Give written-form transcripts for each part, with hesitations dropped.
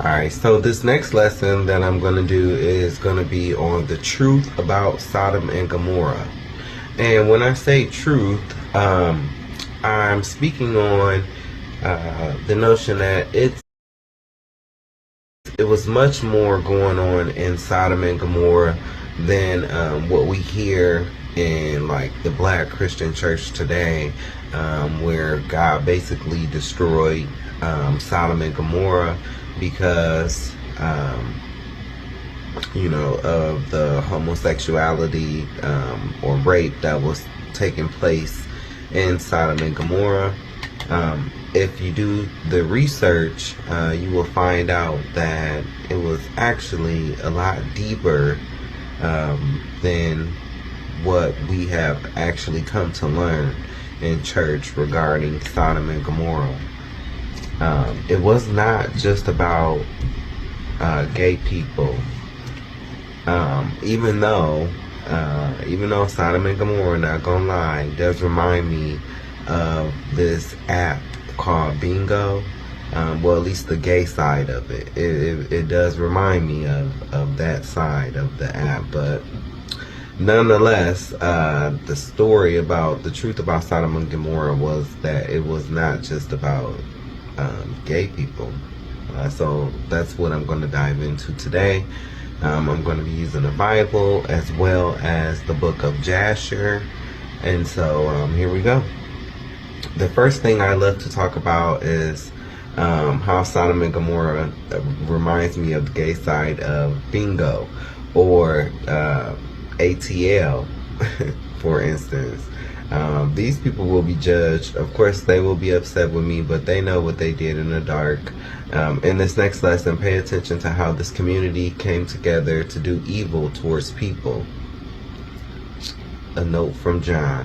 Alright, so this next lesson that I'm going to do is going to be on the truth about Sodom and Gomorrah. And when I say truth, I'm speaking on the notion that it was much more going on in Sodom and Gomorrah than what we hear in like the black Christian church today, where God basically destroyed Sodom and Gomorrah because of the homosexuality or rape that was taking place in Sodom and Gomorrah. If you do the research, you will find out that it was actually a lot deeper than what we have actually come to learn in church regarding Sodom and Gomorrah. It was not just about gay people. Even though Sodom and Gomorrah, not gonna lie, does remind me of this app called Bingo. Well, at least the gay side of it. It does remind me of that side of the app, but nonetheless, the story about the truth about Sodom and Gomorrah was that it was not just about gay people. So that's what I'm going to dive into today. I'm going to be using the Bible as well as the book of Jasher. And so here we go. The first thing I love to talk about is how Sodom and Gomorrah reminds me of the gay side of Bingo or ATL, for instance. These people will be judged. Of course, they will be upset with me, but they know what they did in the dark. In this next lesson, pay attention to how this community came together to do evil towards people. A note from John.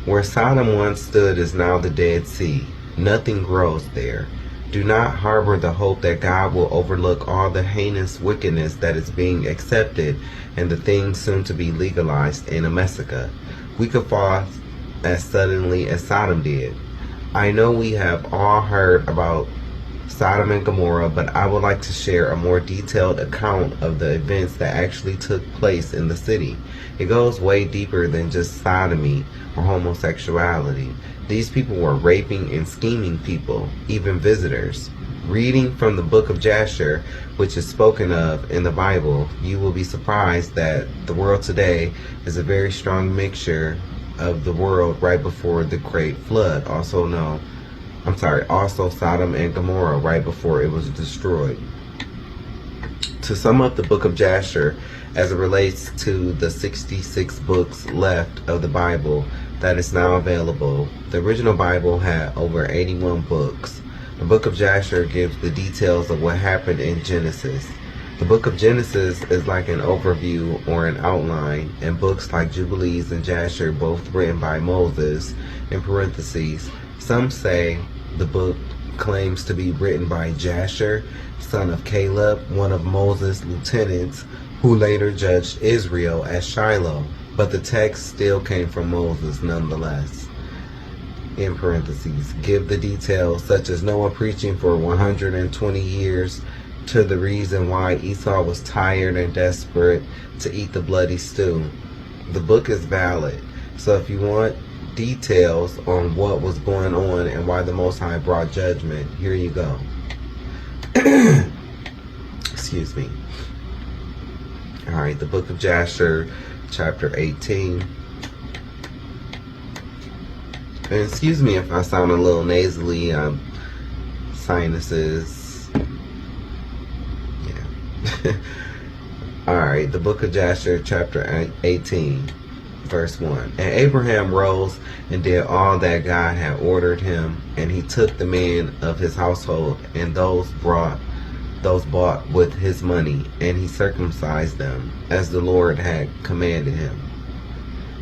Where Sodom once stood is now the Dead Sea. Nothing grows there. Do not harbor the hope that God will overlook all the heinous wickedness that is being accepted and the things soon to be legalized in America. We could fall as suddenly as Sodom did. I know we have all heard about Sodom and Gomorrah, but I would like to share a more detailed account of the events that actually took place in the city. It goes way deeper than just sodomy or homosexuality. These people were raping and scheming people, even visitors. Reading from the book of Jasher, which is spoken of in the Bible, you will be surprised that the world today is a very strong mixture of the world right before the Great Flood, also Sodom and Gomorrah right before it was destroyed. To sum up the book of Jasher as it relates to the 66 books left of the Bible that is now available, the original Bible had over 81 books. The book of Jasher gives the details of what happened in Genesis. The book of Genesis is like an overview or an outline, and books like Jubilees and Jasher, both written by Moses, in parentheses. Some say the book claims to be written by Jasher, son of Caleb, one of Moses' lieutenants, who later judged Israel at Shiloh, but the text still came from Moses nonetheless. In parentheses, give the details such as Noah preaching for 120 years to the reason why Esau was tired and desperate to eat the bloody stew. The book is valid, so if you want details on what was going on and why the Most High brought judgment, here you go. Excuse me. Alright, the book of Jasher, chapter 18. And excuse me if I sound a little nasally, sinuses. Yeah. Alright, the book of Jasher, chapter 18, verse 1. And Abraham rose and did all that God had ordered him, and he took the men of his household and those bought with his money, and he circumcised them, as the Lord had commanded him.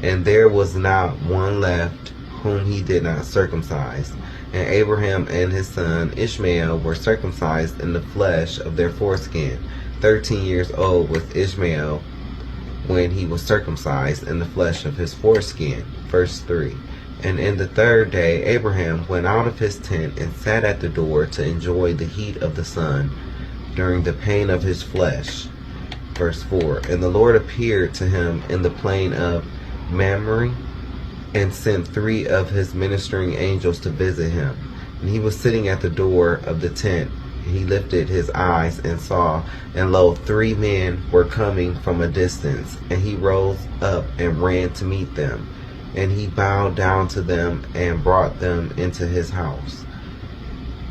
And there was not one left whom he did not circumcise. And Abraham and his son Ishmael were circumcised in the flesh of their foreskin. 13 years old was Ishmael when he was circumcised in the flesh of his foreskin. Verse 3. And in the third day Abraham went out of his tent and sat at the door to enjoy the heat of the sun. during the pain of his flesh. Verse 4, and the Lord appeared to him in the plain of Mamre, and sent 3 of his ministering angels to visit him. And he was sitting at the door of the tent. He lifted his eyes and saw, and lo, 3 men were coming from a distance. And he rose up and ran to meet them. And he bowed down to them and brought them into his house.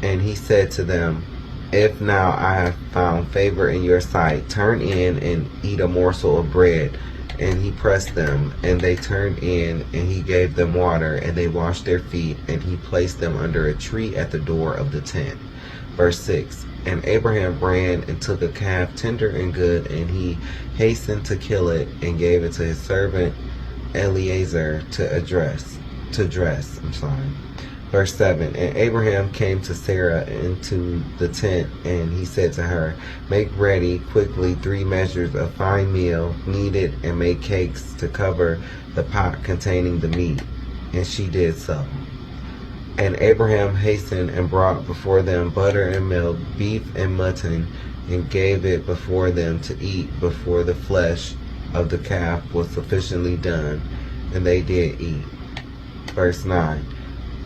And he said to them, if now I have found favor in your sight, turn in and eat a morsel of bread. And he pressed them, and they turned in, and he gave them water, and they washed their feet, and he placed them under a tree at the door of the tent. Verse 6, and Abraham ran and took a calf tender and good, and he hastened to kill it, and gave it to his servant Eliezer to dress. Verse 7, and Abraham came to Sarah into the tent, and he said to her, make ready quickly 3 measures of fine meal, knead it, and make cakes to cover the pot containing the meat. And she did so. And Abraham hastened and brought before them butter and milk, beef and mutton, and gave it before them to eat before the flesh of the calf was sufficiently done, and they did eat. Verse 9,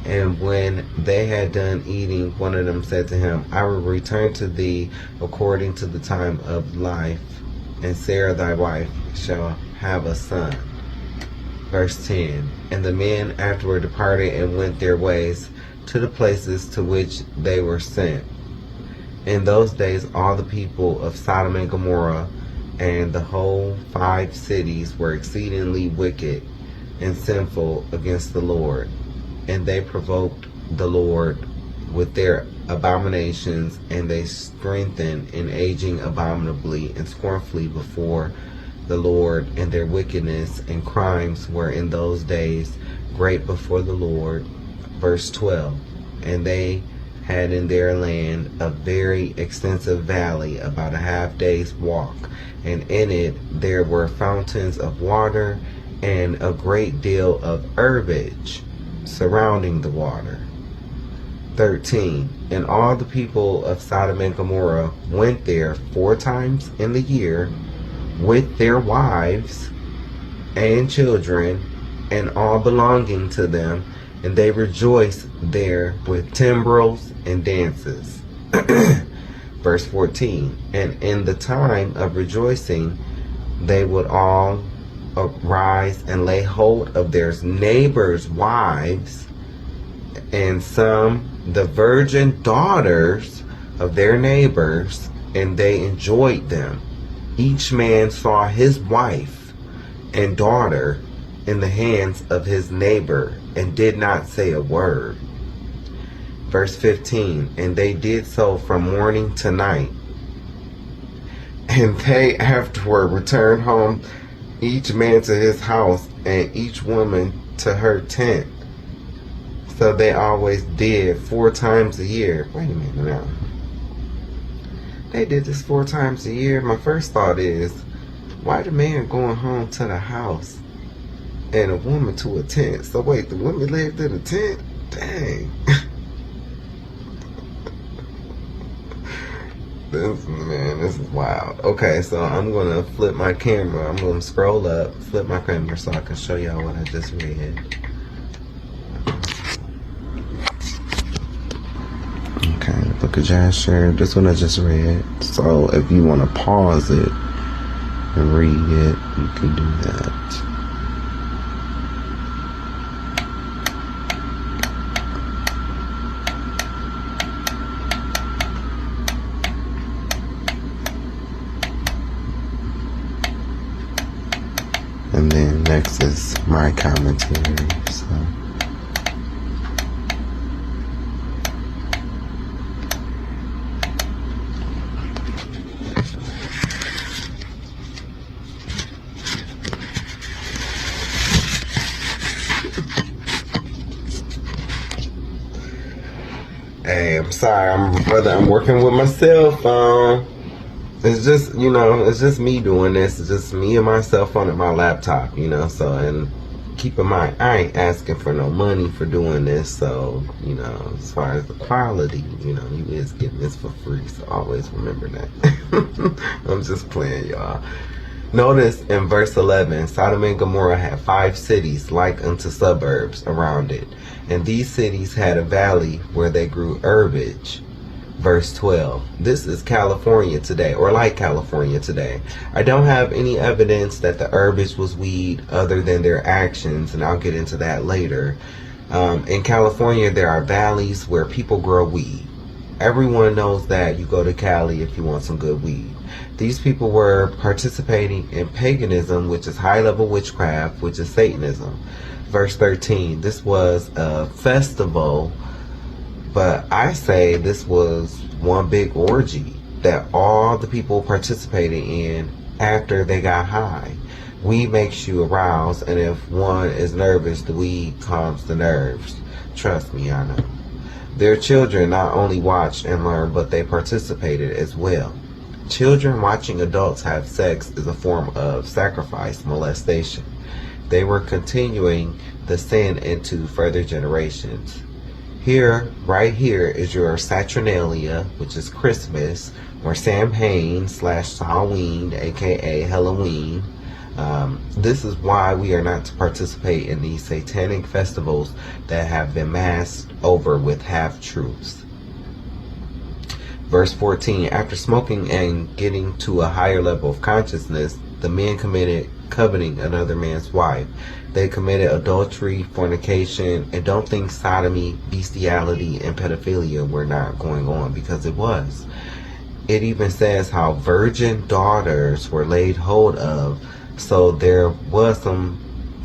and when they had done eating, one of them said to him, I will return to thee according to the time of life, and Sarah thy wife shall have a son. Verse 10, and the men afterward departed and went their ways to the places to which they were sent. In those days all the people of Sodom and Gomorrah and the whole 5 cities were exceedingly wicked and sinful against the Lord. And they provoked the Lord with their abominations, and they strengthened in aging abominably and scornfully before the Lord, and their wickedness and crimes were in those days great before the Lord. Verse 12, and they had in their land a very extensive valley, about a half day's walk, and in it there were fountains of water and a great deal of herbage surrounding the water. 13, and all the people of Sodom and Gomorrah went there 4 times in the year with their wives and children and all belonging to them, and they rejoiced there with timbrels and dances. Verse 14, and in the time of rejoicing they would all arise and lay hold of their neighbors' wives, and some the virgin daughters of their neighbors, and they enjoyed them. Each man saw his wife and daughter in the hands of his neighbor, and did not say a word. Verse 15, and they did so from morning to night. And they afterward returned home, each man to his house, and each woman to her tent. So they always did 4 times a year. Wait a minute now. They did this 4 times a year. My first thought is, why the man going home to the house and a woman to a tent? So wait, the woman lived in a tent? Dang. This is wild. Okay, so I'm gonna flip my camera. I'm gonna scroll up, flip my camera so I can show y'all what I just read. Okay, book of Jasher. This one I just read. So if you want to pause it and read it, you can do that. And then next is my commentary. So hey, I'm sorry, I'm working with my cell phone. It's just, it's just me doing this. It's just me and my cell phone and my laptop, so, and keep in mind, I ain't asking for no money for doing this, so, you know, as far as the quality, you know, you is getting this for free, so always remember that. I'm just playing, y'all. Notice in verse 11, Sodom and Gomorrah had 5 cities like unto suburbs around it, and these cities had a valley where they grew herbage. Verse 12, this is California today, or like California today. I don't have any evidence that the herbage was weed other than their actions, and I'll get into that later. In California, there are valleys where people grow weed. Everyone knows that. You go to Cali if you want some good weed. These people were participating in paganism, which is high-level witchcraft, which is Satanism. Verse 13, this was a festival, but I say this was one big orgy that all the people participated in after they got high. Weed makes you aroused, and if one is nervous, the weed calms the nerves. Trust me, I know. Their children not only watched and learned, but they participated as well. Children watching adults have sex is a form of sacrifice, molestation. They were continuing the sin into further generations. Here, right here, is your Saturnalia, which is Christmas, or Samhain / Halloween, aka Halloween. This is why we are not to participate in these satanic festivals that have been masked over with half-truths. Verse 14, after smoking and getting to a higher level of consciousness, the men committed coveting another man's wife. They committed adultery, fornication, and don't think sodomy, bestiality, and pedophilia were not going on, because it was. It even says how virgin daughters were laid hold of, so there was some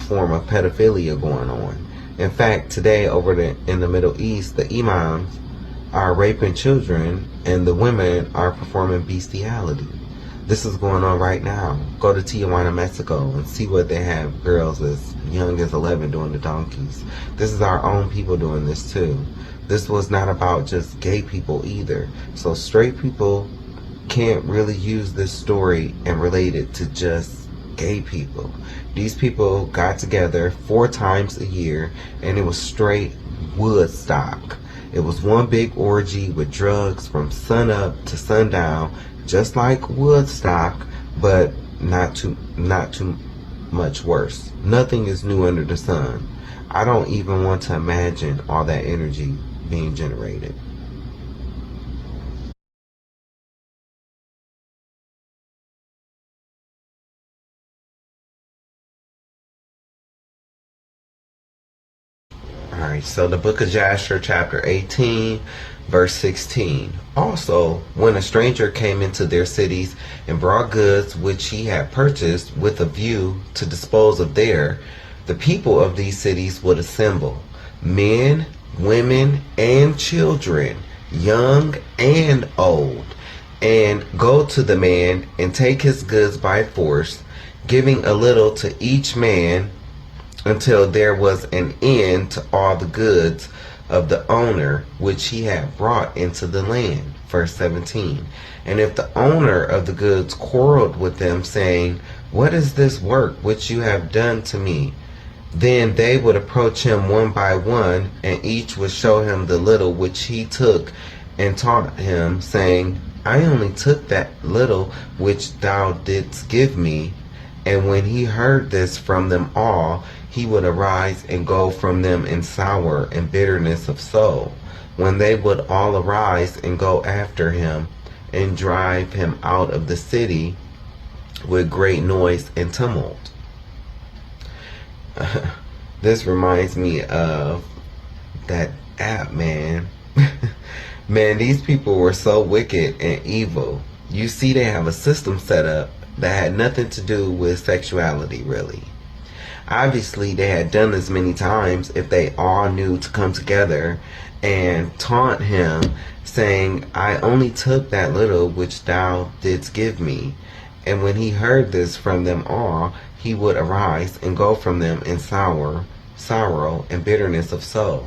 form of pedophilia going on. In fact, today in the Middle East, the imams are raping children and the women are performing bestiality. This is going on right now. Go to Tijuana, Mexico, and see what they have girls as young as 11 doing the donkeys. This is our own people doing this too. This was not about just gay people either. So straight people can't really use this story and relate it to just gay people. These people got together 4 times a year, and it was straight Woodstock. It was one big orgy with drugs from sun up to sundown, just like Woodstock, but not too much worse. Nothing is new under the sun. I don't even want to imagine all that energy being generated. Alright, so the book of Jasher, chapter 18, verse 16. Also, when a stranger came into their cities and brought goods which he had purchased with a view to dispose of there, the people of these cities would assemble, men, women, and children, young and old, and go to the man and take his goods by force, giving a little to each man, until there was an end to all the goods of the owner which he had brought into the land. Verse 17. And if the owner of the goods quarreled with them, saying, what is this work which you have done to me? Then they would approach him one by one, and each would show him the little which he took, and taught him, saying, I only took that little which thou didst give me. And when he heard this from them all, he would arise and go from them in sour and bitterness of soul, when they would all arise and go after him and drive him out of the city with great noise and tumult. This reminds me of that app, man. Man, these people were so wicked and evil. You see, they have a system set up that had nothing to do with sexuality, really. Obviously, they had done this many times if they all knew to come together and taunt him, saying, I only took that little which thou didst give me. And when he heard this from them all, he would arise and go from them in sorrow and bitterness of soul,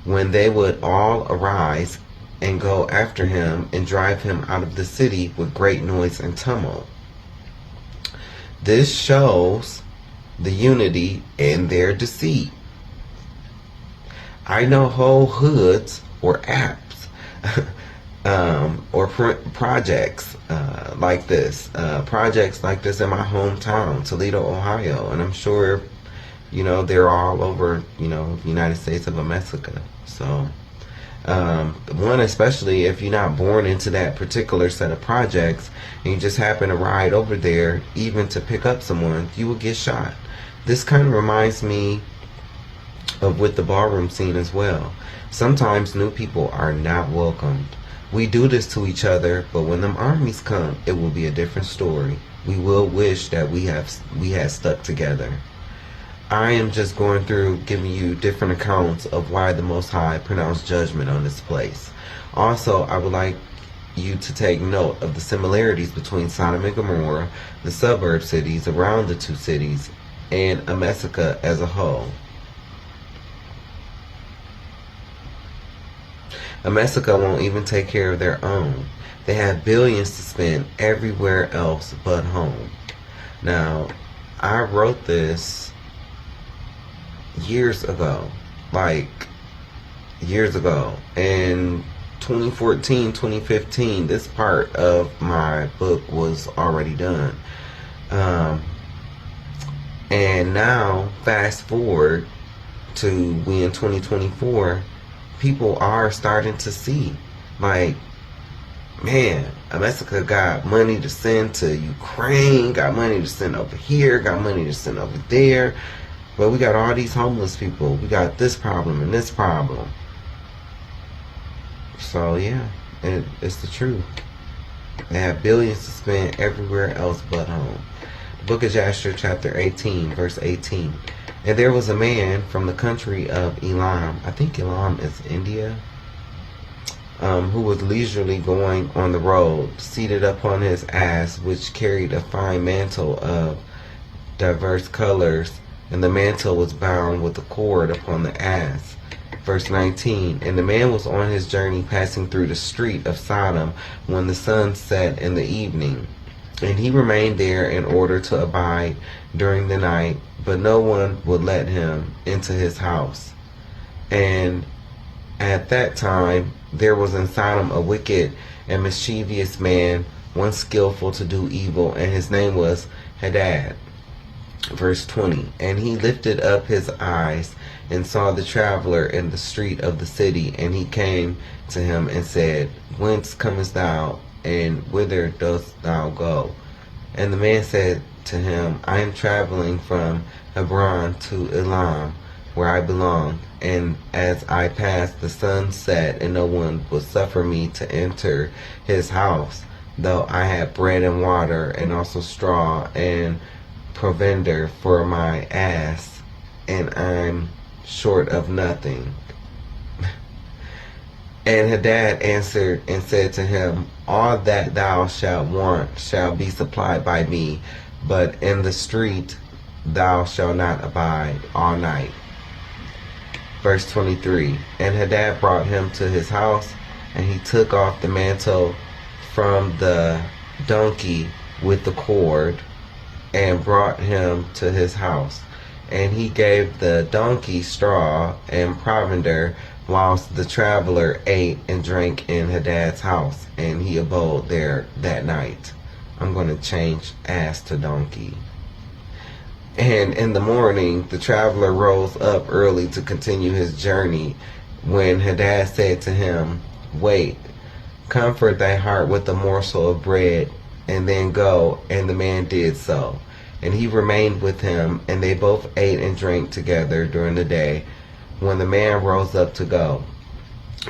when they would all arise and go after him and drive him out of the city with great noise and tumult. This shows the unity in their deceit. I know whole hoods or apps or projects like this. Projects like this in my hometown, Toledo, Ohio. And I'm sure, they're all over, the United States of America. So, one, especially if you're not born into that particular set of projects and you just happen to ride over there, even to pick up someone, you will get shot. This kind of reminds me of with the ballroom scene as well. Sometimes new people are not welcomed. We do this to each other, but when them armies come, it will be a different story. We will wish that we had stuck together. I am just going through giving you different accounts of why the Most High pronounced judgment on this place. Also, I would like you to take note of the similarities between Sodom and Gomorrah, the suburb cities around the two cities, and America as a whole. America won't even take care of their own. They have billions to spend everywhere else but home. Now, I wrote this years ago, in 2014, 2015, this part of my book was already done. And now, fast forward to we in 2024, people are starting to see, man, America got money to send to Ukraine, got money to send over here, got money to send over there, but we got all these homeless people. We got this problem and this problem. So yeah, it's the truth. They have billions to spend everywhere else but home. The book of Jasher, chapter 18, verse 18. And there was a man from the country of Elam, I think Elam is India, who was leisurely going on the road, seated upon his ass, which carried a fine mantle of diverse colors, and the mantle was bound with a cord upon the ass. Verse 19, and the man was on his journey passing through the street of Sodom when the sun set in the evening. And he remained there in order to abide during the night, but no one would let him into his house. And at that time there was in Sodom a wicked and mischievous man, one skillful to do evil, and his name was Hadad. Verse 20, and he lifted up his eyes and saw the traveler in the street of the city, and he came to him and said, whence comest thou, and whither dost thou go? And the man said to him, I am traveling from Hebron to Elam, where I belong, and as I passed the sun set, and no one would suffer me to enter his house, though I had bread and water, and also straw and provender for my ass, and I'm short of nothing. And Hadad answered and said to him, all that thou shalt want shall be supplied by me, but in the street thou shalt not abide all night. Verse 23, and Hadad brought him to his house, and he took off the mantle from the donkey with the cord, and brought him to his house. And he gave the donkey straw and provender, whilst the traveler ate and drank in Hadad's house, and he abode there that night. I'm going to change ass to donkey. And in the morning the traveler rose up early to continue his journey, when Hadad said to him, wait, comfort thy heart with a morsel of bread, and then go. And the man did so. And he remained with him, and they both ate and drank together during the day, when the man rose up to go.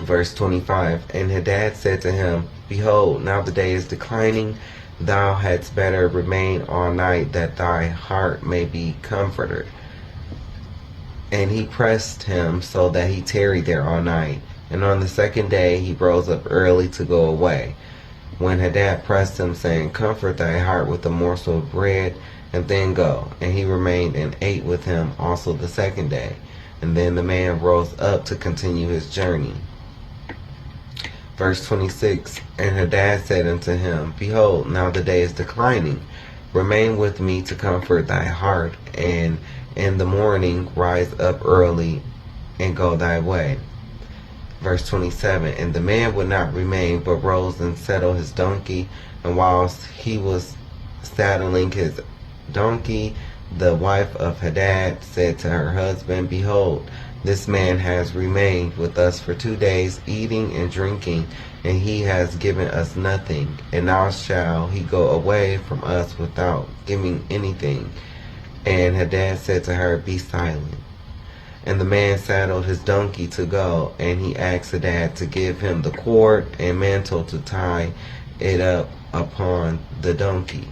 Verse 25, and Hadad said to him, behold, now the day is declining. Thou hadst better remain all night, that thy heart may be comforted. And he pressed him so that he tarried there all night. And on the second day he rose up early to go away. When Hadad pressed him, saying, comfort thy heart with a morsel of bread, and then go. And he remained and ate with him also the second day. And then the man rose up to continue his journey. Verse 26, and Hadad said unto him, behold, now the day is declining. Remain with me to comfort thy heart, and in the morning rise up early and go thy way. Verse 27, and the man would not remain, but rose and saddled his donkey. And whilst he was saddling his donkey, the wife of Hadad said to her husband, behold, this man has remained with us for 2 days, eating and drinking, and he has given us nothing. And now shall he go away from us without giving anything. And Hadad said to her, be silent. And the man saddled his donkey to go, and he asked Hadad to give him the cord and mantle to tie it up upon the donkey.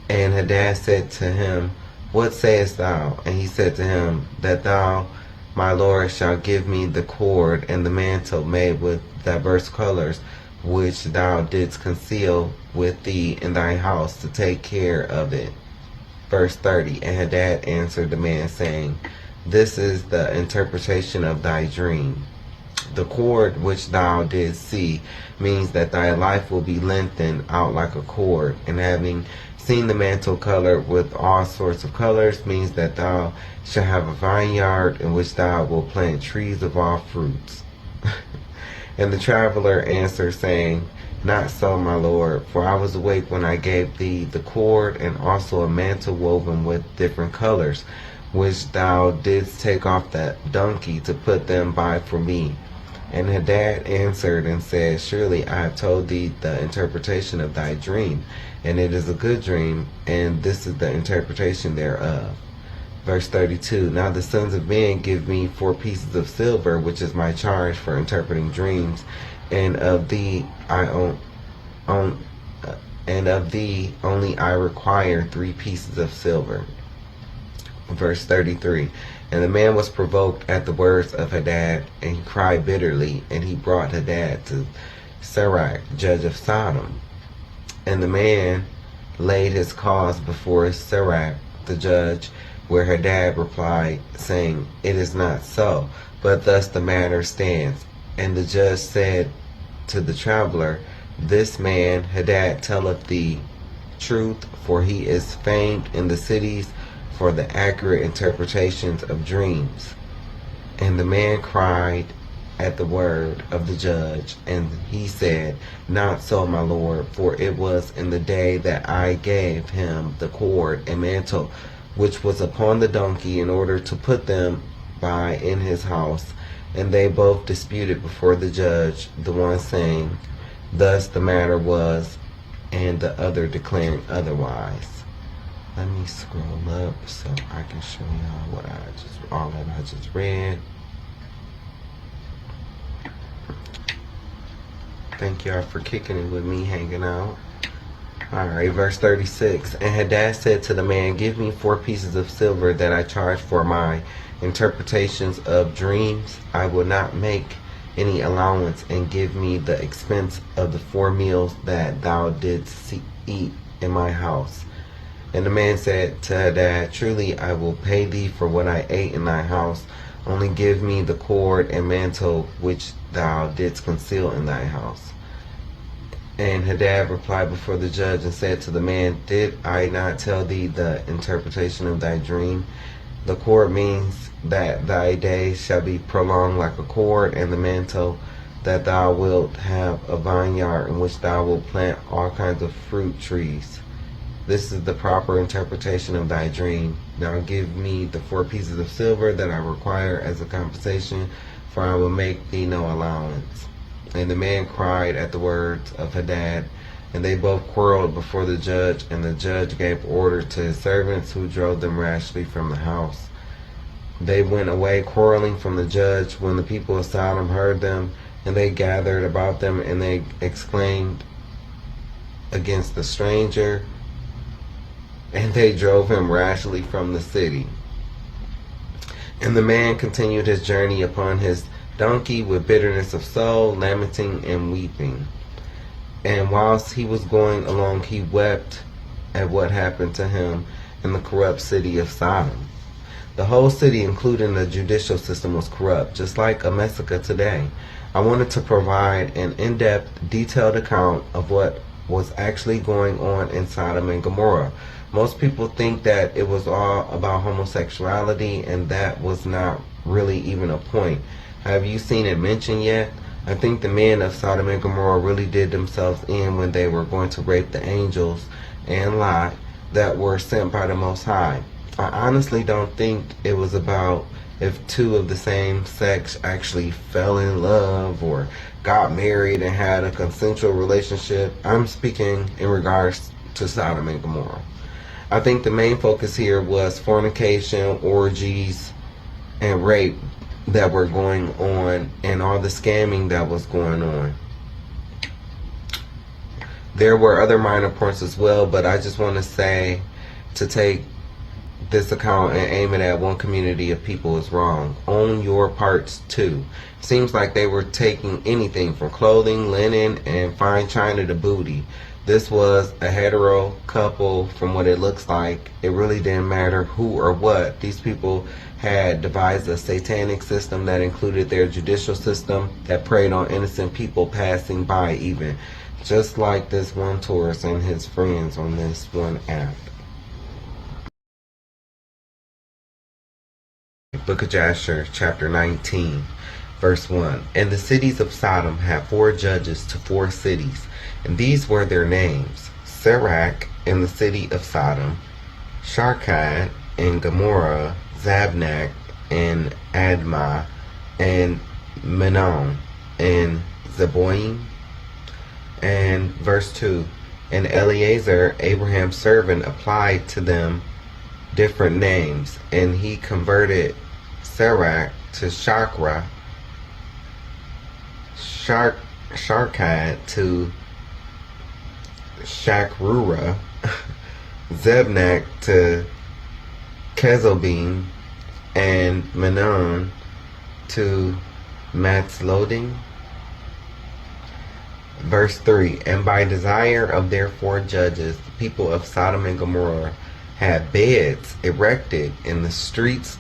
And Hadad said to him, what sayest thou? And he said to him, that thou, my lord, shalt give me the cord and the mantle made with diverse colors, which thou didst conceal with thee in thy house, to take care of it. Verse 30, and Hadad answered the man, saying, this is the interpretation of thy dream. The cord which thou didst see means that thy life will be lengthened out like a cord, and having seen the mantle colored with all sorts of colors means that thou shalt have a vineyard in which thou wilt plant trees of all fruits. And the traveler answered, saying, not so, my lord, for I was awake when I gave thee the cord and also a mantle woven with different colors, which thou didst take off that donkey to put them by for me. And Hadad answered and said, surely I have told thee the interpretation of thy dream, and it is a good dream, and this is the interpretation thereof. Verse 32, now the sons of men give me 4 pieces of silver, which is my charge for interpreting dreams, and of thee only I require 3 pieces of silver. Verse 33, and the man was provoked at the words of Hadad, and he cried bitterly, and he brought Hadad to Sirach, judge of Sodom. And the man laid his cause before Sirach, the judge, where Hadad replied, saying, it is not so, but thus the matter stands. And the judge said to the traveler, this man Hadad telleth thee truth, for he is famed in the cities for the accurate interpretations of dreams. And the man cried at the word of the judge, and he said, not so, my lord, for it was in the day that I gave him the cord and mantle which was upon the donkey, in order to put them by in his house. And they both disputed before the judge, the one saying, thus the matter was, and the other declaring otherwise. Let me scroll up so I can show y'all what all that I just read. Thank y'all for kicking it with me, hanging out. Alright, verse 36. And Hadad said to the man, give me 4 pieces of silver that I charge for my interpretations of dreams. I will not make any allowance, and give me the expense of the 4 meals that thou didst eat in my house. And the man said to Hadad, truly I will pay thee for what I ate in thy house. Only give me the cord and mantle which thou didst conceal in thy house. And Hadad replied before the judge and said to the man, did I not tell thee the interpretation of thy dream? The cord means that thy days shall be prolonged like a cord, and the mantle that thou wilt have a vineyard in which thou wilt plant all kinds of fruit trees. This is the proper interpretation of thy dream. Now give me the 4 pieces of silver that I require as a compensation, for I will make thee no allowance. And the man cried at the words of Hadad, and they both quarreled before the judge, and the judge gave order to his servants, who drove them rashly from the house. They went away quarreling from the judge. When the people of Sodom heard them, and they gathered about them, and they exclaimed against the stranger, and they drove him rashly from the city. And the man continued his journey upon his donkey with bitterness of soul, lamenting and weeping. And whilst he was going along, he wept at what happened to him in the corrupt city of Sodom. The whole city, including the judicial system, was corrupt, just like America today. I wanted to provide an in-depth, detailed account of what was actually going on in Sodom and Gomorrah. Most people think that it was all about homosexuality, and that was not really even a point. Have you seen it mentioned yet? I think the men of Sodom and Gomorrah really did themselves in when they were going to rape the angels and Lot that were sent by the Most High. I honestly don't think it was about if two of the same sex actually fell in love or got married and had a consensual relationship. I'm speaking in regards to Sodom and Gomorrah. I think the main focus here was fornication, orgies, and rape that were going on, and all the scamming that was going on. There were other minor points as well, but I just want to say to take this account and aim it at one community of people is wrong. Own your parts too. Seems like they were taking anything from clothing, linen, and fine china to booty. This was a hetero couple from what it looks like. It really didn't matter who or what. These people had devised a satanic system that included their judicial system that preyed on innocent people passing by even. Just like this one tourist and his friends on this one app. Book of Jasher, chapter 19, verse 1. And the cities of Sodom had 4 judges to 4 cities, and these were their names: Sirach in the city of Sodom, Sharkad in Gomorrah, Zabnak and Admah, and Menon and Zeboim. And verse 2. And Eleazar, Abraham's servant, applied to them different names, and he converted Sirach to Shakra, Sharkad to Shakrura, Zebnak to Kezobim, and Menon to Matzloding. Verse 3. And by desire of their 4 judges, the people of Sodom and Gomorrah had beds erected in the streets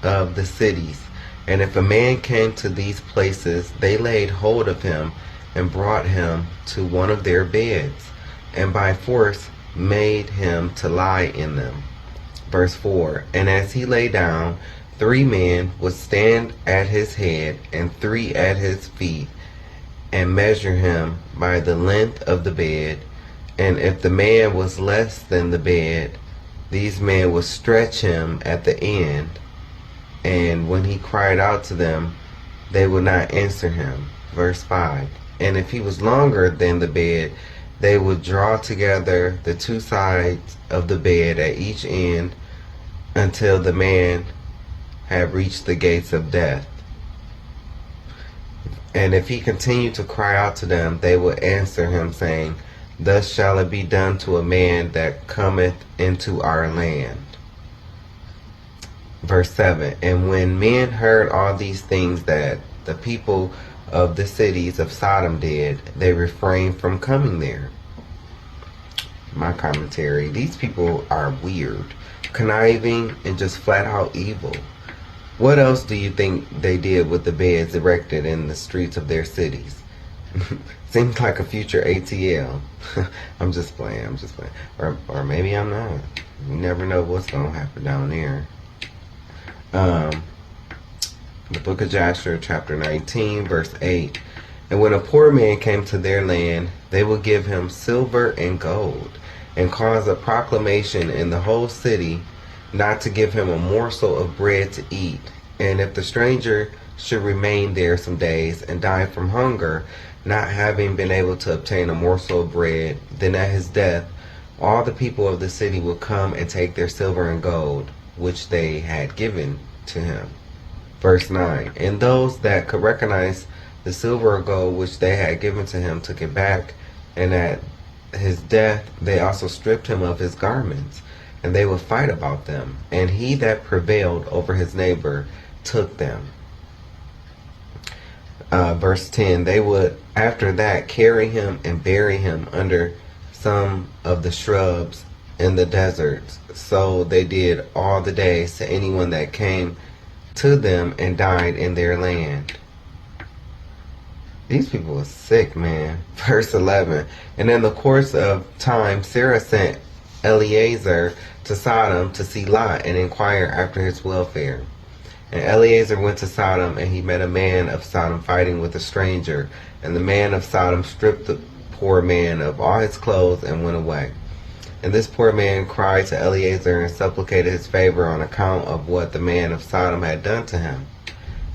of the cities. And if a man came to these places, they laid hold of him and brought him to one of their beds, and by force made him to lie in them. Verse 4. And as he lay down, 3 men would stand at his head and 3 at his feet, and measure him by the length of the bed. And if the man was less than the bed, these men would stretch him at the end. And when he cried out to them, they would not answer him. Verse 5. And if he was longer than the bed, they would draw together the 2 sides of the bed at each end until the man had reached the gates of death. And if he continued to cry out to them, they would answer him, saying, Thus shall it be done to a man that cometh into our land. Verse 7. And when men heard all these things that the people of the cities of Sodom did, they refrained from coming there. My commentary: these people are weird, conniving, and just flat out evil. What else do you think they did with the beds erected in the streets of their cities? Seems like a future ATL. I'm just playing. Or maybe I'm not. You never know what's going to happen down there. The book of Jasher, chapter 19, verse 8. And when a poor man came to their land, they would give him silver and gold, and cause a proclamation in the whole city not to give him a morsel of bread to eat. And if the stranger should remain there some days and die from hunger, not having been able to obtain a morsel of bread, then at his death all the people of the city would come and take their silver and gold, which they had given to him. Verse 9. And those that could recognize the silver or gold which they had given to him took it back, and at his death they also stripped him of his garments, and they would fight about them, and he that prevailed over his neighbor took them. Verse 10. They would after that carry him and bury him under some of the shrubs in the deserts. So they did all the days to anyone that came to them and died in their land. These people are sick, man. Verse 11. And in the course of time, Sarah sent Eliezer to Sodom to see Lot and inquire after his welfare. And Eliezer went to Sodom, and he met a man of Sodom fighting with a stranger. And the man of Sodom stripped the poor man of all his clothes and went away. And this poor man cried to Eliezer and supplicated his favor on account of what the man of Sodom had done to him.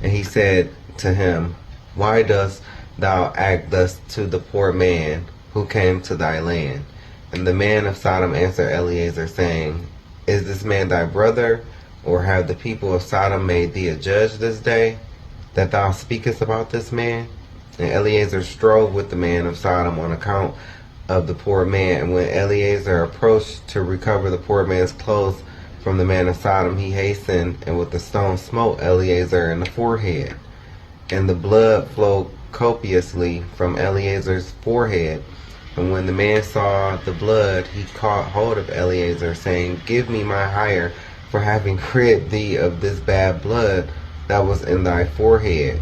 And he said to him, Why dost thou act thus to the poor man who came to thy land? And the man of Sodom answered Eliezer, saying, Is this man thy brother? Or have the people of Sodom made thee a judge this day, that thou speakest about this man? And Eliezer strove with the man of Sodom on account of the poor man. And when Eliezer approached to recover the poor man's clothes from the man of Sodom, he hastened and with a stone smote Eliezer in the forehead. And the blood flowed copiously from Eliezer's forehead. And when the man saw the blood, he caught hold of Eliezer, saying, Give me my hire for having rid thee of this bad blood that was in thy forehead.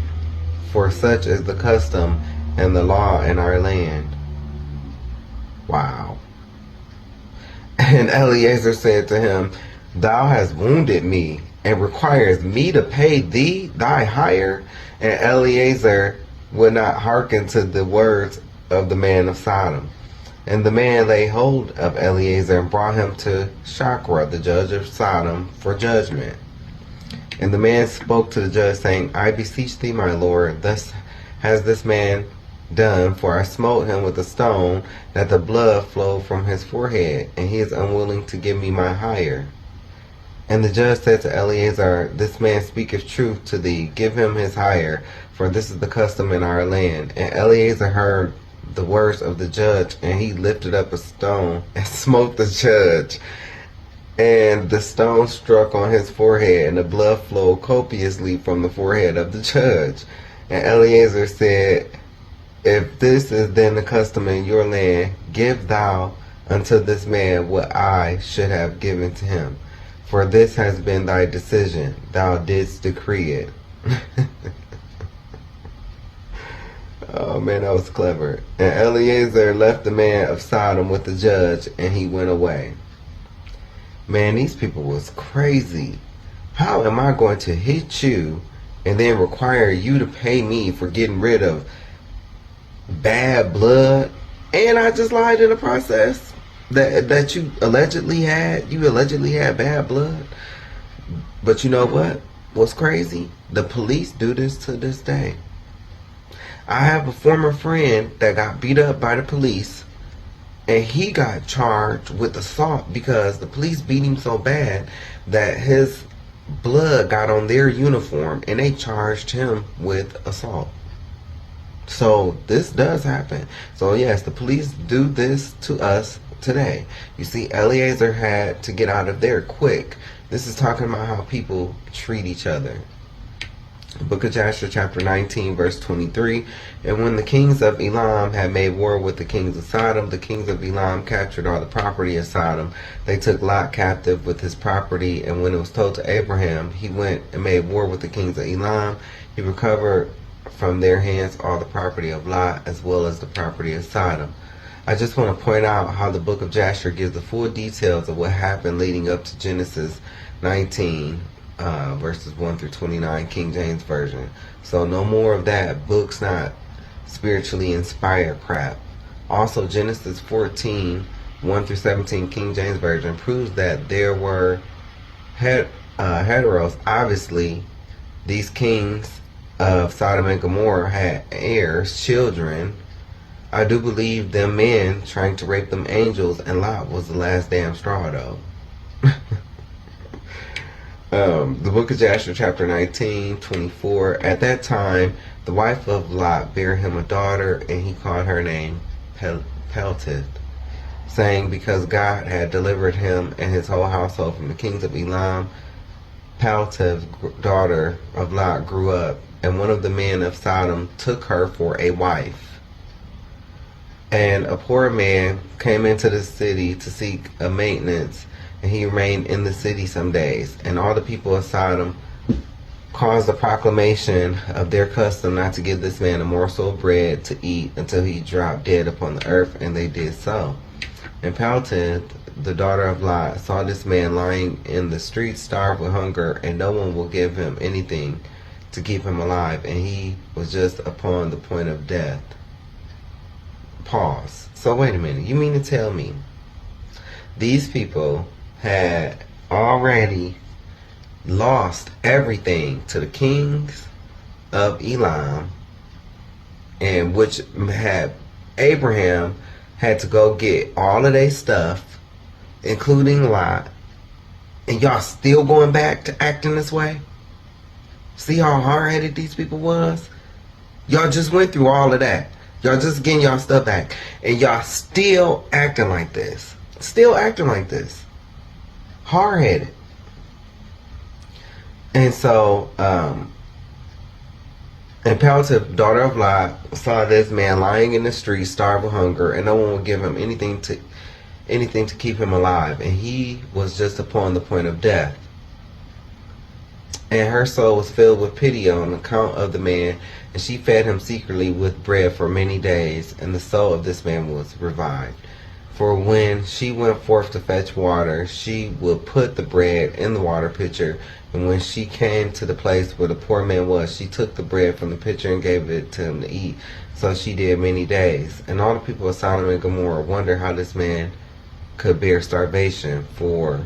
For such is the custom and the law in our land. Wow. And Eliezer said to him, Thou hast wounded me, and requires me to pay thee thy hire? And Eliezer would not hearken to the words of the man of Sodom. And the man laid hold of Eliezer and brought him to Shakra, the judge of Sodom, for judgment. And the man spoke to the judge, saying, I beseech thee, my lord, thus has this man done, for I smote him with a stone, that the blood flowed from his forehead, and he is unwilling to give me my hire. And the judge said to Eliezer, This man speaketh truth to thee, give him his hire, for this is the custom in our land. And Eliezer heard the words of the judge, and he lifted up a stone and smote the judge. And the stone struck on his forehead, and the blood flowed copiously from the forehead of the judge. And Eliezer said, If this is then the custom in your land, give thou unto this man what I should have given to him. For this has been thy decision, thou didst decree it. Oh man, that was clever. And Eliezer left the man of Sodom with the judge, and he went away. Man, these people was crazy. How am I going to hit you and then require you to pay me for getting rid of bad blood? And I just lied in the process that you allegedly had. You allegedly had bad blood. But you know what? What's crazy? The police do this to this day. I have a former friend that got beat up by the police, and he got charged with assault because the police beat him so bad that his blood got on their uniform, and they charged him with assault. So this does happen. So yes, the police do this to us today. You see, Eliezer had to get out of there quick. This is talking about how people treat each other. Book of Jasher, chapter 19, verse 23. And when the kings of Elam had made war with the kings of Sodom, the kings of Elam captured all the property of Sodom. They took Lot captive with his property, and when it was told to Abraham, he went and made war with the kings of Elam. He recovered from their hands all the property of Lot, as well as the property of Sodom. I just want to point out how the book of Jasher gives the full details of what happened leading up to Genesis 19, verses 1 through 29, King James Version. So no more of that books not spiritually inspired crap. Also, Genesis 14, 1 through 17, King James Version proves that there were heteros. Obviously, these kings of Sodom and Gomorrah had heirs, children. I do believe them men trying to rape them angels, and Lot was the last damn straw, though. The book of Jasher, chapter 19, 24. At that time, the wife of Lot bare him a daughter, and he called her name Peltith, saying, because God had delivered him and his whole household from the kings of Elam. Peltith's daughter of Lot grew up, and one of the men of Sodom took her for a wife. And a poor man came into the city to seek a maintenance, and he remained in the city some days. And all the people of Sodom caused a proclamation of their custom not to give this man a morsel of bread to eat until he dropped dead upon the earth, and they did so. And Pelted, the daughter of Lot, saw this man lying in the street, starved with hunger, and no one will give him anything to keep him alive, and he was just upon the point of death. Pause. So wait a minute. You mean to tell me these people had already lost everything to the kings of Elam, and which had Abraham had to go get all of their stuff, including Lot, and y'all still going back to acting this way? See how hard-headed these people was? Y'all just went through all of that. Y'all just getting y'all stuff back, and y'all still acting like this. Still acting like this. Hard-headed. And so, and Pelted, daughter of Lot, saw this man lying in the street, starved with hunger, and no one would give him anything to keep him alive, and he was just upon the point of death. And her soul was filled with pity on account of the man, and she fed him secretly with bread for many days, and the soul of this man was revived. For when she went forth to fetch water, she would put the bread in the water pitcher, and when she came to the place where the poor man was, she took the bread from the pitcher and gave it to him to eat. So she did many days. And all the people of Sodom and Gomorrah wondered how this man could bear starvation for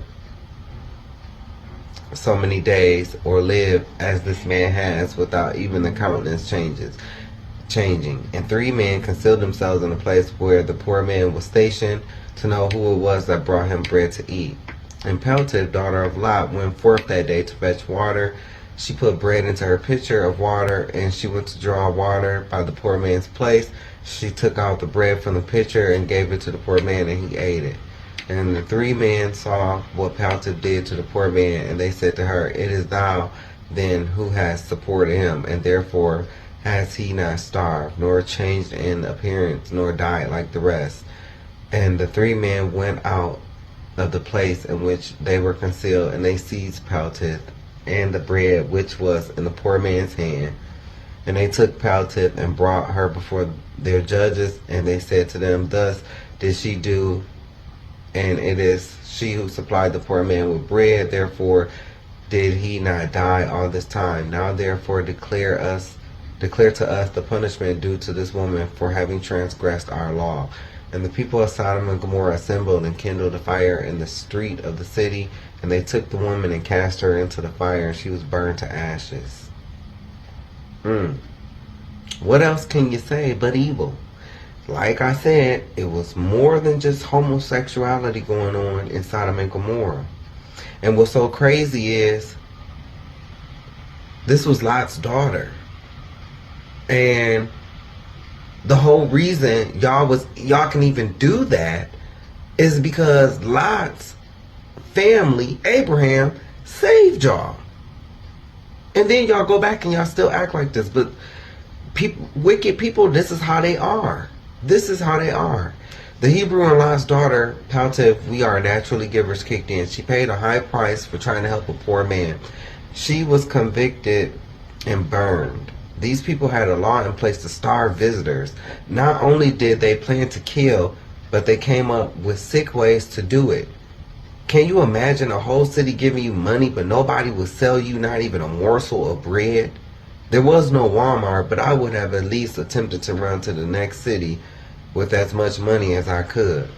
so many days, or live as this man has, without even the countenance changing. And 3 men concealed themselves in the place where the poor man was stationed, to know who it was that brought him bread to eat. And Pelted, daughter of Lot, went forth that day to fetch water. She put bread into her pitcher of water, and she went to draw water by the poor man's place. She took out the bread from the pitcher and gave it to the poor man, and he ate it. And the 3 men saw what Pelted did to the poor man, and they said to her, "It is thou then who hast supported him, and therefore has he not starved, nor changed in appearance, nor died like the rest." And the 3 men went out of the place in which they were concealed, and they seized Pelted and the bread which was in the poor man's hand. And they took Pelted and brought her before their judges, and they said to them, "Thus did she do, and it is she who supplied the poor man with bread. Therefore did he not die all this time. Now therefore declare to us the punishment due to this woman for having transgressed our law." And the people of Sodom and Gomorrah assembled and kindled a fire in the street of the city, and they took the woman and cast her into the fire, and she was burned to ashes. What else can you say but evil? Like I said, it was more than just homosexuality going on in Sodom and Gomorrah. And what's so crazy is, this was Lot's daughter. And the whole reason y'all can even do that is because Lot's family, Abraham, saved y'all. And then y'all go back and y'all still act like this. But wicked people, this is how they are. This is how they are. The Hebrew and Lot's daughter, Pelted, we are naturally givers, kicked in. She paid a high price for trying to help a poor man. She was convicted and burned. These people had a law in place to starve visitors. Not only did they plan to kill, but they came up with sick ways to do it. Can you imagine a whole city giving you money, but nobody would sell you not even a morsel of bread? There was no Walmart, but I would have at least attempted to run to the next city with as much money as I could.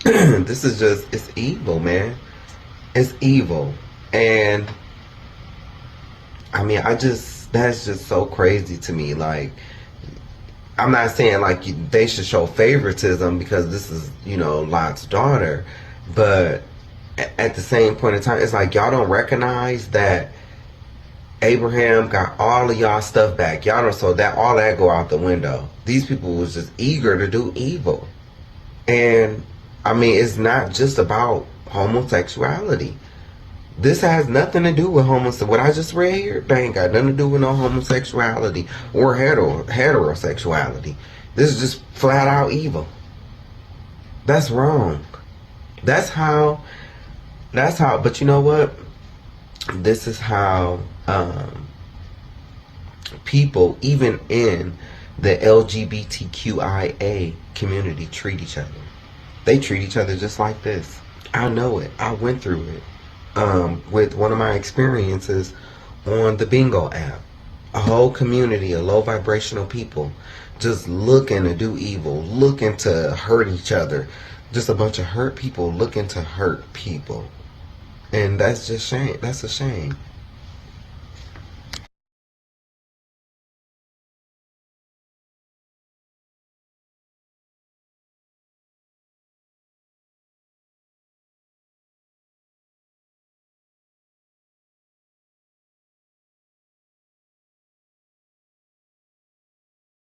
This is just, it's evil, man. It's evil. And I mean, that's just so crazy to me. Like, I'm not saying like they should show favoritism because this is, Lot's daughter. But at the same point in time, it's like y'all don't recognize that Abraham got all of y'all stuff back. Y'all don't, so that all that go out the window. These people was just eager to do evil. And I mean, it's not just about homosexuality. This has nothing to do with homosexuality. What I just read here, they ain't got nothing to do with no homosexuality or heterosexuality. This is just flat out evil. That's wrong. That's how, but you know what? This is how um, people, even in the lgbtqia community, treat each other. They treat each other just like this. I know it. I went through it with one of my experiences on the Bingo app. A whole community of low vibrational people just looking to do evil, looking to hurt each other. Just a bunch of hurt people looking to hurt people. And that's just shame. That's a shame.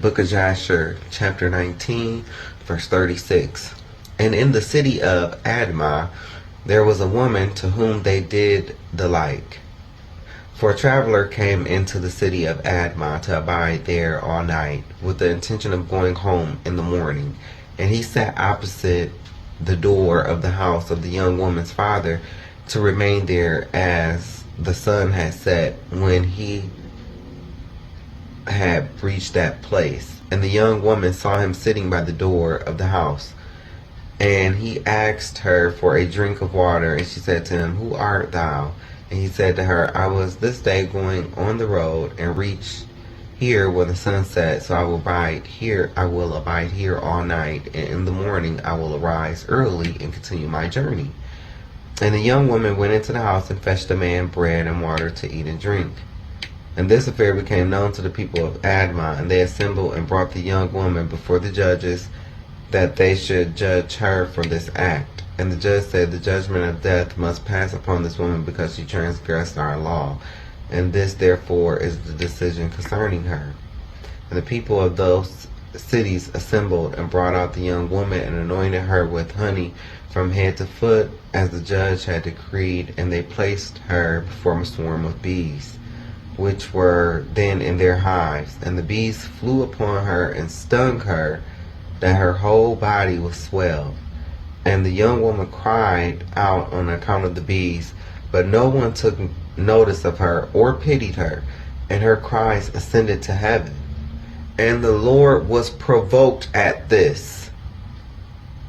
Book of Jasher, chapter 19, verse 36. And in the city of Admah, there was a woman to whom they did the like. For a traveler came into the city of Admah to abide there all night, with the intention of going home in the morning. And he sat opposite the door of the house of the young woman's father to remain there as the sun had set when he had reached that place. And the young woman saw him sitting by the door of the house. And he asked her for a drink of water. And she said to him, Who art thou? And he said to her, I was this day going on the road and reached here where the sun set, so I will abide here. I will abide here all night, and in the morning I will arise early and continue my journey. And the young woman went into the house and fetched the man bread and water to eat and drink. And this affair became known to the people of Admah, and they assembled and brought the young woman before the judges, that they should judge her for this act. And the judge said, The judgment of death must pass upon this woman because she transgressed our law. And this, therefore, is the decision concerning her. And the people of those cities assembled and brought out the young woman and anointed her with honey from head to foot, as the judge had decreed. And they placed her before a swarm of bees, which were then in their hives. And the bees flew upon her and stung her, that her whole body was swelled. And the young woman cried out on account of the bees, but no one took notice of her or pitied her, and her cries ascended to heaven. And the Lord was provoked at this,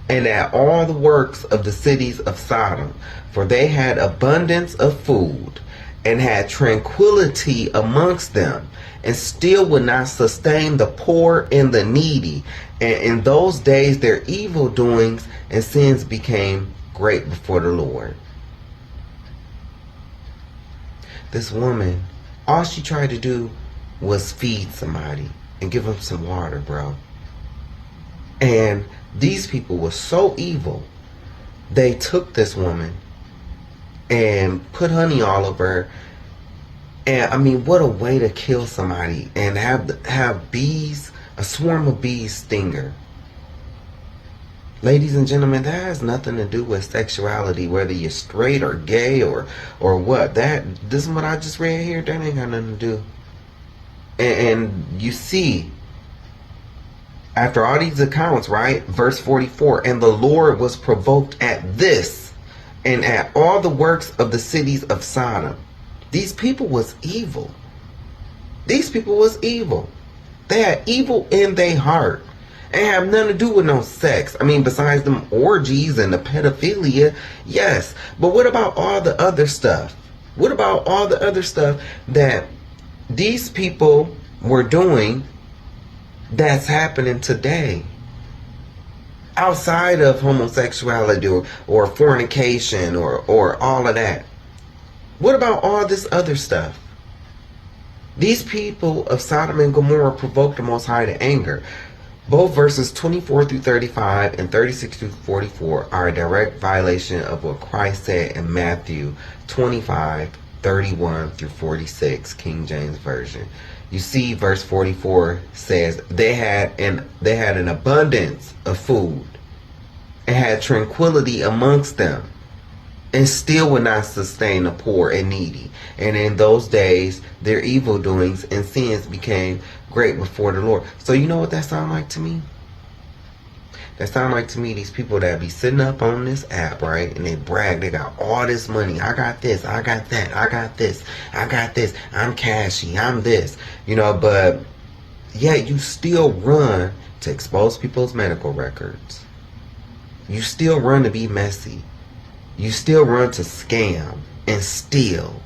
and at all the works of the cities of Sodom, for they had abundance of food, and had tranquility amongst them, and still would not sustain the poor and the needy. And in those days their evil doings and sins became great before the Lord. This woman, all she tried to do was feed somebody and give them some water, bro. And these people were so evil, they took this woman and put honey all over her. And I mean, what a way to kill somebody and have bees, a swarm of bees sting her. Ladies and gentlemen, that has nothing to do with sexuality, whether you're straight or gay or what. This is what I just read here. That ain't got nothing to do. And you see, after all these accounts, right? Verse 44, and the Lord was provoked at this and at all the works of the cities of Sodom. These people was evil. These people was evil. They had evil in their heart. It have nothing to do with no sex. I mean, besides them orgies and the pedophilia, yes. But what about all the other stuff? What about all the other stuff that these people were doing that's happening today? Outside of homosexuality or fornication or all of that. What about all this other stuff? These people of Sodom and Gomorrah provoked the Most High to anger. Both verses 24 through 35 and 36 through 44 are a direct violation of what Christ said in Matthew 25, 31 through 46, King James Version. You see, verse 44 says they had an abundance of food and had tranquility amongst them, and still would not sustain the poor and needy. And in those days, their evil doings and sins became great before the Lord. So you know what that sounds like to me? That sound like to me these people that be sitting up on this app, right? And they brag, they got all this money. I got this, I got that, I got this, I got this. I'm cashy, I'm this. You know, but yeah, you still run to expose people's medical records. You still run to be messy. You still run to scam and steal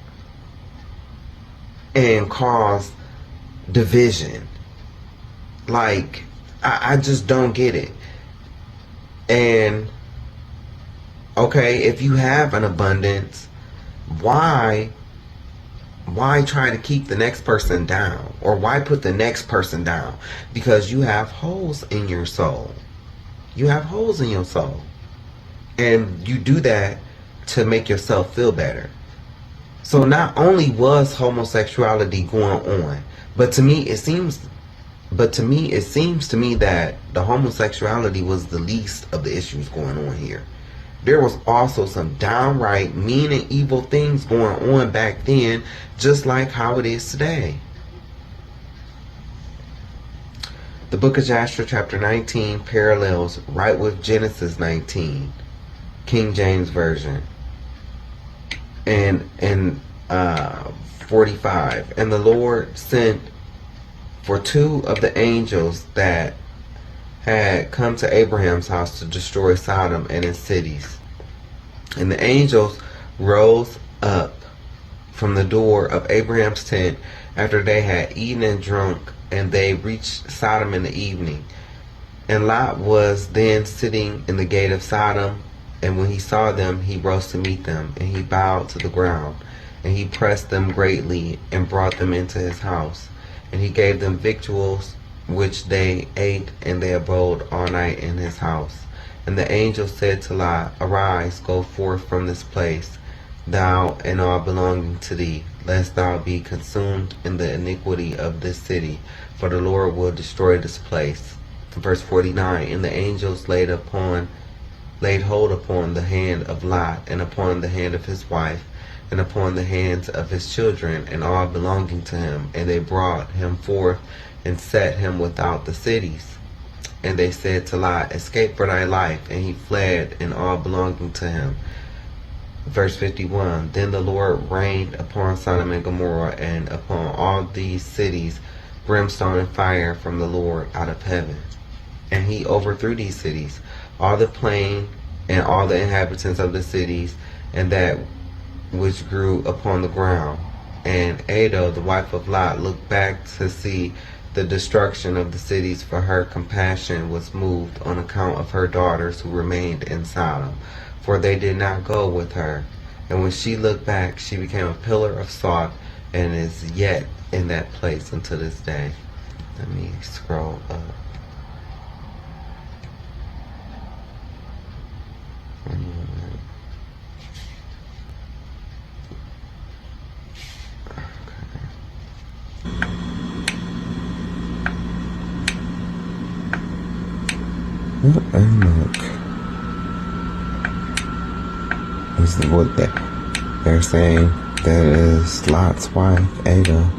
and cause division. Like, I just don't get it. And okay, if you have an abundance, why try to keep the next person down? Or why put the next person down? Because you have holes in your soul. You have holes in your soul. And you do that to make yourself feel better. So not only was homosexuality going on, but to me it seems to me that the homosexuality was the least of the issues going on here. There was also some downright mean and evil things going on back then, just like how it is today. The book of Jasher chapter 19 parallels right with Genesis 19, King James Version, and 45. And the Lord sent for two of the angels that had come to Abraham's house to destroy Sodom and its cities. And the angels rose up from the door of Abraham's tent after they had eaten and drunk, and they reached Sodom in the evening. And Lot was then sitting in the gate of Sodom, and when he saw them, he rose to meet them, and he bowed to the ground, and he pressed them greatly, and brought them into his house. And he gave them victuals, which they ate, and they abode all night in his house. And the angel said to Lot, Arise, go forth from this place, thou and all belonging to thee, lest thou be consumed in the iniquity of this city, for the Lord will destroy this place. Verse 49, and the angels laid hold upon the hand of Lot, and upon the hand of his wife, and upon the hands of his children, and all belonging to him. And they brought him forth, and set him without the cities. And they said to Lot, Escape for thy life. And he fled, and all belonging to him. Verse 51, Then the Lord rained upon Sodom and Gomorrah, and upon all these cities, brimstone and fire from the Lord out of heaven. And he overthrew these cities, all the plain, and all the inhabitants of the cities, and that which grew upon the ground. And Ada, the wife of Lot, looked back to see the destruction of the cities, for her compassion was moved on account of her daughters who remained in Sodom, for they did not go with her. And when she looked back, she became a pillar of salt, and is yet in that place until this day. Let me scroll up. And look, this is what they're saying. That is Lot's wife, Ada.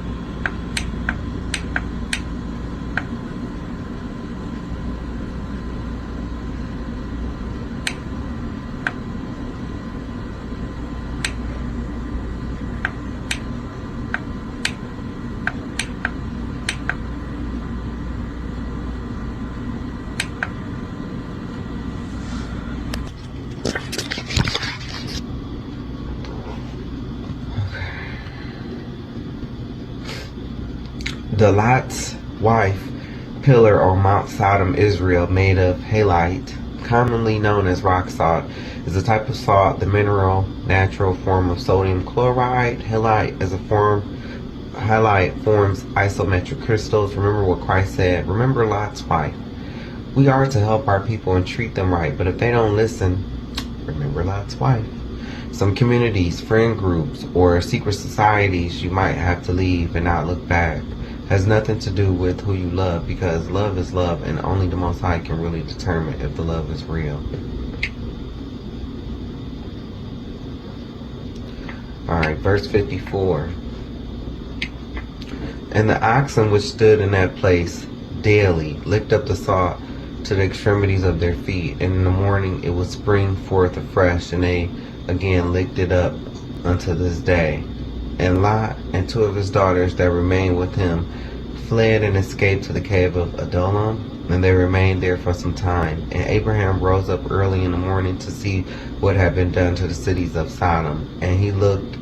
The Lot's wife pillar on Mount Sodom, Israel, made of halite, commonly known as rock salt, is a type of salt, the mineral, natural form of sodium chloride. Halite forms isometric crystals. Remember what Christ said. Remember Lot's wife. We are to help our people and treat them right, but if they don't listen, remember Lot's wife. Some communities, friend groups, or secret societies you might have to leave and not look back. Has nothing to do with who you love, because love is love, and only the Most High can really determine if the love is real. Alright, verse 54. And the oxen which stood in that place daily licked up the salt to the extremities of their feet, and in the morning it would spring forth afresh, and they again licked it up unto this day. And Lot and 2 of his daughters that remained with him fled and escaped to the cave of Adullam, and they remained there for some time. And Abraham rose up early in the morning to see what had been done to the cities of Sodom. And he looked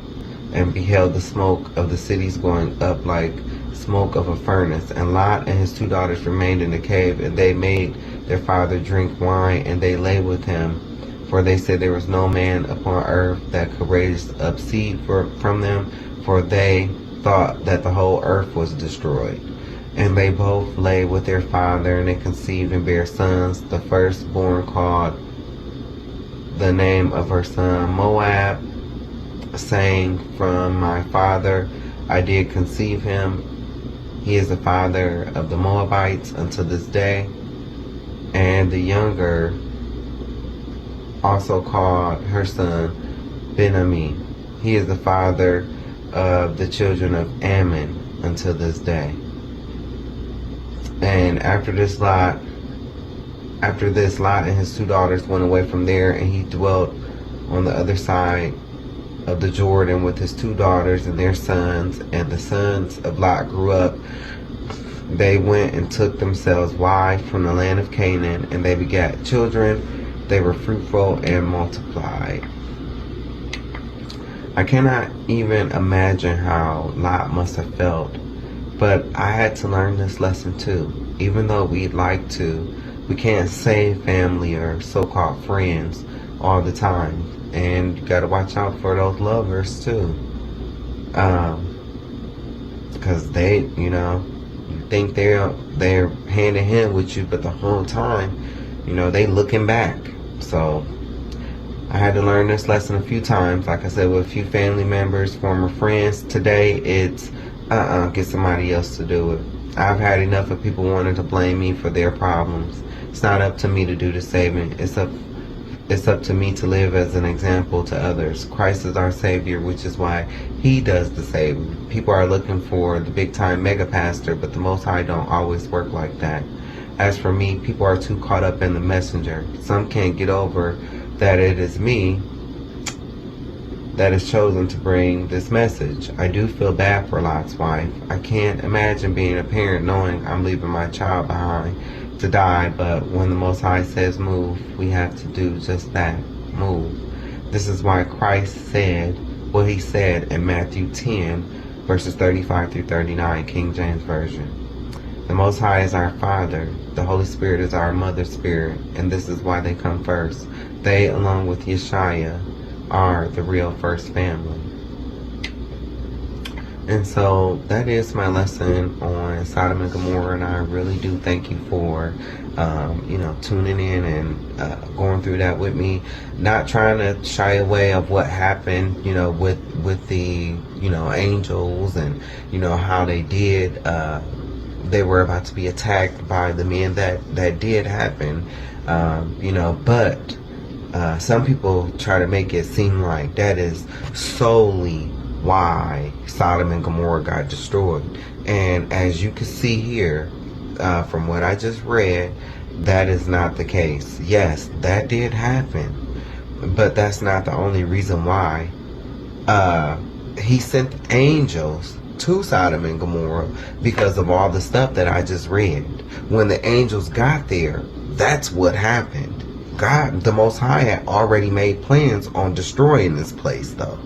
and beheld the smoke of the cities going up like smoke of a furnace. And Lot and his 2 daughters remained in the cave, and they made their father drink wine, and they lay with him. For they said there was no man upon earth that could raise up seed from them, for they thought that the whole earth was destroyed. And they both lay with their father, and they conceived and bare sons. The firstborn called the name of her son Moab, saying, From my father I did conceive him. He is the father of the Moabites unto this day. And the younger also called her son Ben-Ami. He is the father of the children of Ammon until this day. And after this, Lot and his 2 daughters went away from there, and he dwelt on the other side of the Jordan with his 2 daughters and their sons. And the sons of Lot grew up. They went and took themselves wives from the land of Canaan, and they begat children. They were fruitful and multiplied. I cannot even imagine how Lot must have felt, but I had to learn this lesson too. Even though we'd like to, we can't save family or so-called friends all the time, and you got to watch out for those lovers too, because they, you think they're hand in hand with you, but the whole time, they looking back. So I had to learn this lesson a few times, like I said, with a few family members, former friends. Today it's get somebody else to do it. I've had enough of people wanting to blame me for their problems. It's not up to me to do the saving. It's up to me to live as an example to others. Christ is our Savior, which is why He does the saving. People are looking for the big time mega pastor, but the Most High don't always work like that. As for me, people are too caught up in the messenger. Some can't get over that it is me that is chosen to bring this message. I do feel bad for Lot's wife. I can't imagine being a parent knowing I'm leaving my child behind to die, but when the Most High says move, we have to do just that, move. This is why Christ said what He said in Matthew 10, verses 35 through 39, King James Version. The Most High is our Father. The Holy Spirit is our Mother Spirit, and this is why they come first. They, along with Yeshua, are the real first family. And so that is my lesson on Sodom and Gomorrah, and I really do thank you for, tuning in and going through that with me. Not trying to shy away of what happened, with the, angels and, how they did. They were about to be attacked by the men that did happen, but some people try to make it seem like that is solely why Sodom and Gomorrah got destroyed. And as you can see here, from what I just read, that is not the case. Yes, that did happen, but that's not the only reason why. He sent angels to Sodom and Gomorrah because of all the stuff that I just read. When the angels got there, that's what happened. God, the Most High, had already made plans on destroying this place, though.